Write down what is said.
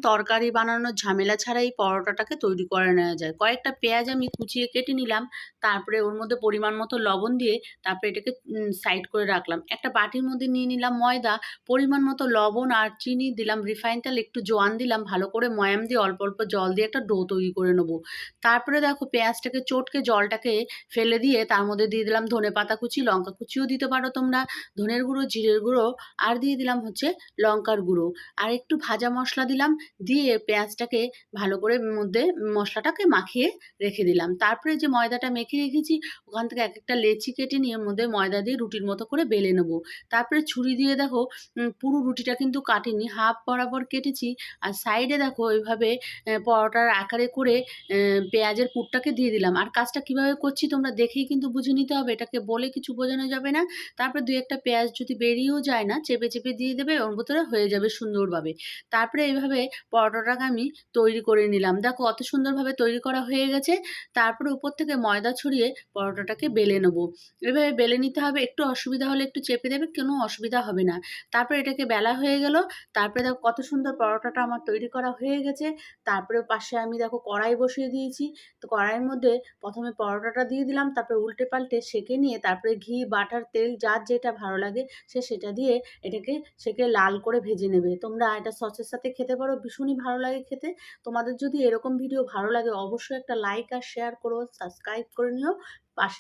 তরকারি বানানোর ঝামেলা ছাড়া এই পরোটাটাকে তৈরি করে নেওয়া যায়। কয়েকটা পেঁয়াজ আমি কুচিয়ে কেটে নিলাম, তারপরে ওর মধ্যে পরিমাণ মতো লবণ দিয়ে তারপরে এটাকে সাইড করে রাখলাম। একটা বাটির মধ্যে নিয়ে নিলাম ময়দা, পরিমাণ মতো লবণ আর চিনি দিলাম, রিফাইন তেল, একটু জোয়ান দিলাম, ভালো করে ময়াম দিয়ে অল্প অল্প জল দিয়ে একটা ডো তৈরি করে নেবো। তারপরে দেখো পেঁয়াজটাকে চটকে জলটাকে ফেলে দিয়ে তার মধ্যে দিয়ে দিলাম ধনেপাতা কুচি, লঙ্কা কুচিও দিতে পারো তোমরা, ধনের গুঁড়ো, জিরের গুঁড়ো, আর দিয়ে দিলাম হচ্ছে লঙ্কার গুঁড়ো, আর একটু ভাজা মশলা দিলাম। দিয়ে পেঁয়াজটাকে ভালো করে মধ্যে মশলাটাকে মাখিয়ে রেখে দিলাম। তারপরে যে ময়দাটা মেখে রেখেছি ওখান থেকে এক একটা লেচি কেটে নিয়ে মধ্যে ময়দা দিয়ে রুটির মতো করে বেলে নেবো। তারপরে ছুরি দিয়ে দেখো পুরো রুটিটা কিন্তু কাটিনি, হাফ বরাবর কেটেছি। আর সাইডে দেখো এইভাবে পরোটার আকারে করে পেঁয়াজের পুরটাকে দিয়ে দিলাম। আর কাজটা কিভাবে করছি তোমরা দেখেই কিন্তু বুঝে নিতে হবে, এটাকে বলে কিছু বোঝানো যাবে না। তারপরে দুই একটা পেঁয়াজ যদি বেরিয়েও যায় না, চেপে চেপে দিয়ে দেবে, ওর ভিতরে হয়ে যাবে সুন্দরভাবে। তারপরে এইভাবে পরোটাটাকে আমি তৈরি করে নিলাম। দেখো কত সুন্দরভাবে তৈরি করা হয়ে গেছে। তারপরে উপর থেকে ময়দা ছড়িয়ে পরোটাটাকে বেলে নেবো। এভাবে বেলে নিতে হবে, একটু অসুবিধা হলে একটু চেপে দেবে, কোনো অসুবিধা হবে না। তারপরে এটাকে বেলা হয়ে গেল। তারপরে দেখো কত সুন্দর পরোটাটা আমার তৈরি করা হয়ে গেছে। তারপরে পাশে আমি দেখো কড়াই বসিয়ে দিয়েছি। তো কড়াইয়ের মধ্যে প্রথমে পরোটাটা দিয়ে দিলাম, তারপরে উল্টে পাল্টে সেঁকে নিয়ে তারপরে ঘি, বাটার, তেল যার যেটা ভালো লাগে সে সেটা দিয়ে এটাকে সেঁকে লাল করে ভেজে নেবে। তোমরা এটা সসের সাথে খেতে পারো, ভীষণই ভালো লাগে খেতে। তোমাদের যদি এরকম ভিডিও ভালো লাগে অবশ্যই একটা লাইক আর শেয়ার করো, সাবস্ক্রাইব করে নিও। পাশে